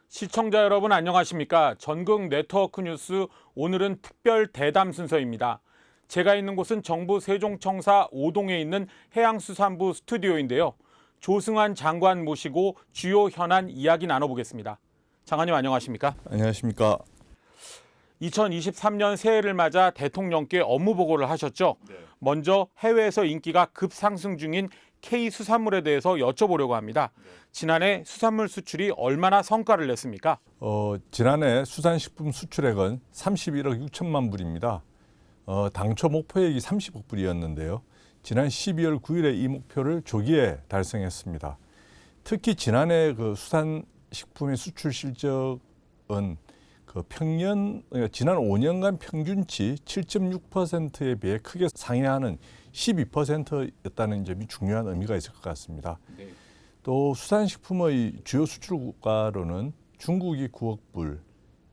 시청자 여러분 안녕하십니까? 전국 네트워크 뉴스 오늘은 특별 대담 순서입니다. 제가 있는 곳은 정부 세종청사 5동에 있는 해양수산부 스튜디오인데요. 조승환 장관 모시고 주요 현안 이야기 나눠보겠습니다. 장관님 안녕하십니까? 안녕하십니까. 2023년 새해를 맞아 대통령께 업무 보고를 하셨죠? 먼저 해외에서 인기가 급상승 중인 K수산물에 대해서 여쭤보려고 합니다. 지난해 수산물 수출이 얼마나 성과를 냈습니까? 지난해 수산식품 수출액은 31억 6천만 불입니다. 당초 목표액이 30억 불이었는데요. 지난 12월 9일에 이 목표를 조기에 달성했습니다. 특히 지난해 그 수산식품의 수출 실적은 지난 5년간 평균치 7.6%에 비해 크게 상회하는 12%였다는 점이 중요한 의미가 있을 것 같습니다. 네. 또 수산식품의 주요 수출 국가로는 중국이 9억 불,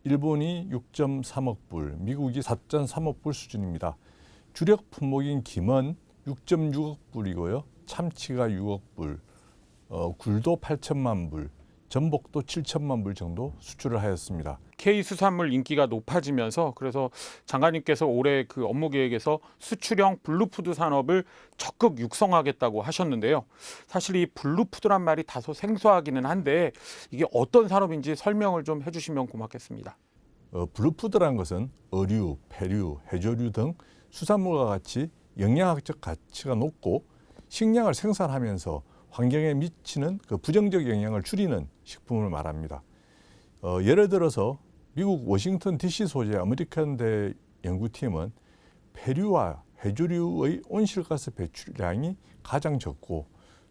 일본이 6.3억 불, 미국이 4.3억 불 수준입니다. 주력 품목인 김은 6.6억 불이고요. 참치가 6억 불, 굴도 8천만 불, 전복도 7천만 불 정도 수출을 하였습니다. K수산물 인기가 높아지면서 그래서 장관님께서 올해 그 업무 계획에서 수출형 블루푸드 산업을 적극 육성하겠다고 하셨는데요. 사실 이 블루푸드란 말이 다소 생소하기는 한데 이게 어떤 산업인지 설명을 좀 해주시면 고맙겠습니다. 블루푸드란 것은 어류, 페류, 해조류 등 수산물과 같이 영양학적 가치가 높고 식량을 생산하면서 환경에 미치는 그 부정적 영향을 줄이는 식품을 말합니다. 예를 들어서 미국 워싱턴 DC 소재 아메리칸대 연구팀은 페류와 해조류의 온실가스 배출량이 가장 적고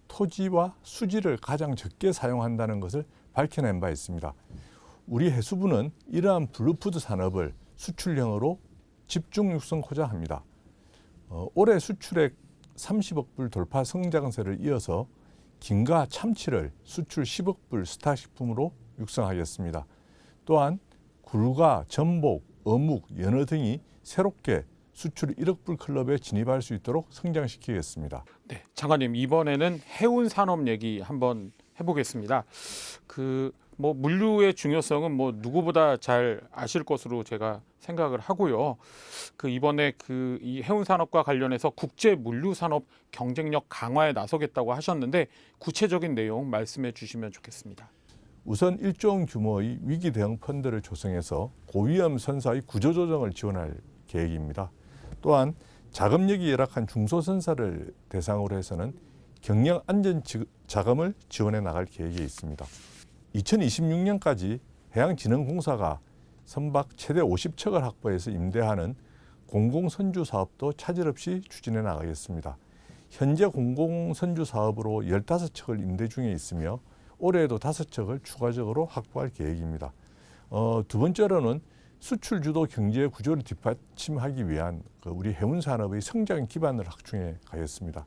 토지와 수지를 가장 적게 사용한다는 것을 밝혀낸 바 있습니다. 우리 해수부는 이러한 블루푸드 산업을 수출형으로 집중 육성하고자 합니다. 올해 수출액 30억 불 돌파 성장세를 이어서 김과 참치를 수출 10억 불 스타식품으로 육성하겠습니다. 또한 굴과 전복, 어묵, 연어 등이 새롭게 수출 1억 불 클럽에 진입할 수 있도록 성장시키겠습니다. 네, 장관님 이번에는 해운 산업 얘기 한번 해보겠습니다. 물류의 중요성은 누구보다 잘 아실 것으로 제가 생각을 하고요. 이번에 이 해운 산업과 관련해서 국제 물류 산업 경쟁력 강화에 나서겠다고 하셨는데 구체적인 내용 말씀해 주시면 좋겠습니다. 우선 1조 원 규모의 위기 대응 펀드를 조성해서 고위험 선사의 구조조정을 지원할 계획입니다. 또한 자금력이 열악한 중소선사를 대상으로 해서는 경영 안전 자금을 지원해 나갈 계획이 있습니다. 2026년까지 해양진흥공사가 선박 최대 50척을 확보해서 임대하는 공공선주 사업도 차질 없이 추진해 나가겠습니다. 현재 공공선주 사업으로 15척을 임대 중에 있으며 올해에도 5척을 추가적으로 확보할 계획입니다. 두 번째로는 수출 주도 경제 구조를 뒷받침하기 위한 우리 해운 산업의 성장 기반을 확충해 가겠습니다.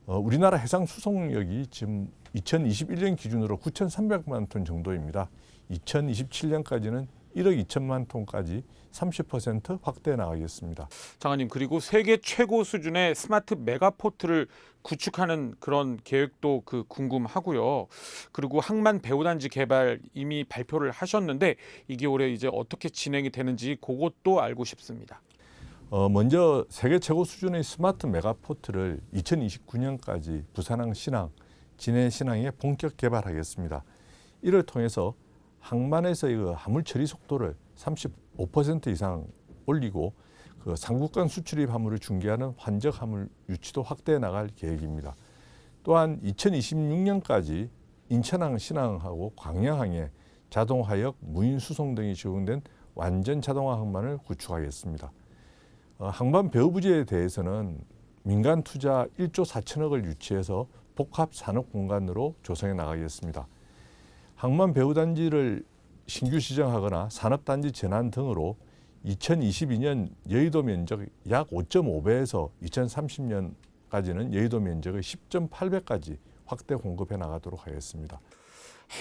우리나라 해상 수송력이 지금 2021년 기준으로 9,300만 톤 정도입니다. 2027년까지는 1억 2천만 톤까지 30% 확대해 나가겠습니다. 장관님 그리고 세계 최고 수준의 스마트 메가포트를 구축하는 그런 계획도 궁금하고요. 그리고 항만 배후단지 개발 이미 발표를 하셨는데 이게 올해 이제 어떻게 진행이 되는지 그것도 알고 싶습니다. 먼저 세계 최고 수준의 스마트 메가포트를 2029년까지 부산항 신항, 진해 신항에 본격 개발하겠습니다. 이를 통해서 항만에서의 화물 처리 속도를 35% 이상 올리고 상국간 수출입 화물을 중개하는 환적 화물 유치도 확대해 나갈 계획입니다. 또한 2026년까지 인천항, 신항하고 광양항에 자동화역, 무인 수송 등이 적용된 완전 자동화 항만을 구축하겠습니다. 항만 배후 부지에 대해서는 민간 투자 1조 4천억을 유치해서 복합 산업 공간으로 조성해 나가겠습니다. 항만 배후 단지를 신규 지정하거나 산업단지 전환 등으로 2022년 여의도 면적 약 5.5배에서 2030년까지는 여의도 면적의 10.8배까지 확대 공급해 나가도록 하겠습니다.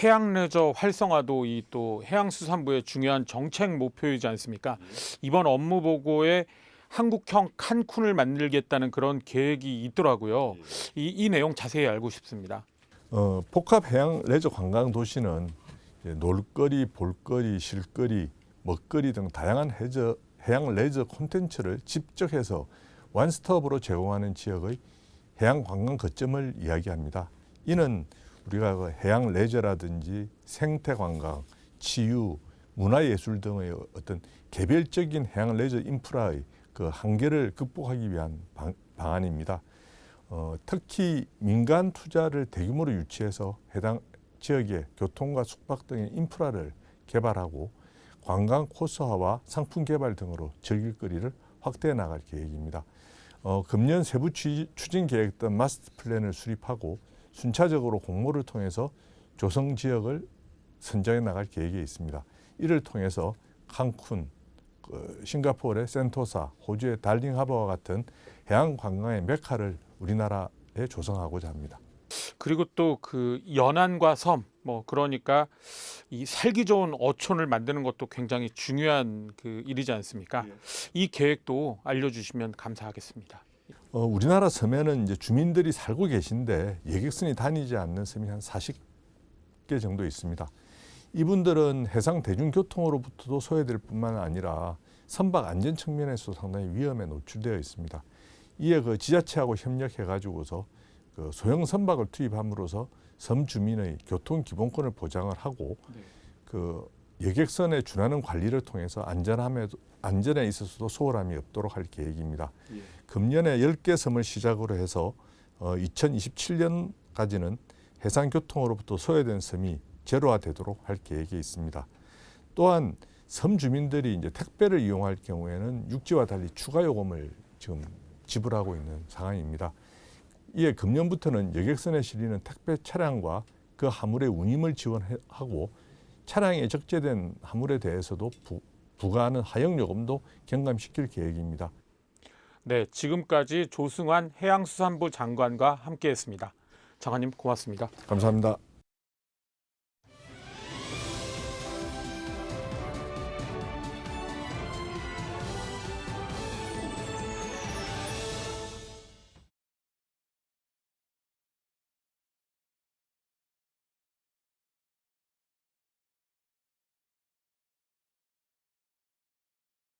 해양 레저 활성화도 또 해양수산부의 중요한 정책 목표이지 않습니까? 이번 업무 보고에 한국형 칸쿤을 만들겠다는 그런 계획이 있더라고요. 이 내용 자세히 알고 싶습니다. 복합 해양 레저 관광 도시는 놀거리, 볼거리, 쉴거리, 먹거리 등 다양한 해양 레저 콘텐츠를 직접 해서 원스톱으로 제공하는 지역의 해양 관광 거점을 이야기합니다. 이는 우리가 그 해양 레저라든지 생태 관광, 치유, 문화예술 등의 어떤 개별적인 해양 레저 인프라의 그 한계를 극복하기 위한 방안입니다. 특히 민간 투자를 대규모로 유치해서 해당 지역의 교통과 숙박 등의 인프라를 개발하고 관광 코스화와 상품 개발 등으로 즐길거리를 확대해 나갈 계획입니다. 금년 세부 추진 계획 등 마스터 플랜을 수립하고 순차적으로 공모를 통해서 조성 지역을 선정해 나갈 계획이 있습니다. 이를 통해서 칸쿤, 싱가포르의 센토사, 호주의 달링하버와 같은 해양 관광의 메카를 우리나라에 조성하고자 합니다. 그리고 또 그 연안과 섬, 그러니까 이 살기 좋은 어촌을 만드는 것도 굉장히 중요한 그 일이지 않습니까? 이 계획도 알려주시면 감사하겠습니다. 우리나라 섬에는 이제 주민들이 살고 계신데 여객선이 다니지 않는 섬이 한 40개 정도 있습니다. 이분들은 해상 대중교통으로부터도 소외될 뿐만 아니라 선박 안전 측면에서 상당히 위험에 노출되어 있습니다. 이에 그 지자체하고 협력해 가지고서 그 소형 선박을 투입함으로써 섬 주민의 교통 기본권을 보장을 하고 그 여객선에 준하는 관리를 통해서 안전에 있어서도 소홀함이 없도록 할 계획입니다. 금년에 10개 섬을 시작으로 해서 2027년까지는 해상교통으로부터 소외된 섬이 제로화되도록 할 계획이 있습니다. 또한 섬 주민들이 이제 택배를 이용할 경우에는 육지와 달리 추가 요금을 지금 지불하고 있는 상황입니다. 이에 금년부터는 여객선에 실리는 택배 차량과 그 화물의 운임을 지원하고 차량에 적재된 화물에 대해서도 부과하는 하역 요금도 경감시킬 계획입니다. 네, 지금까지 조승환 해양수산부 장관과 함께했습니다. 장관님 고맙습니다. 감사합니다.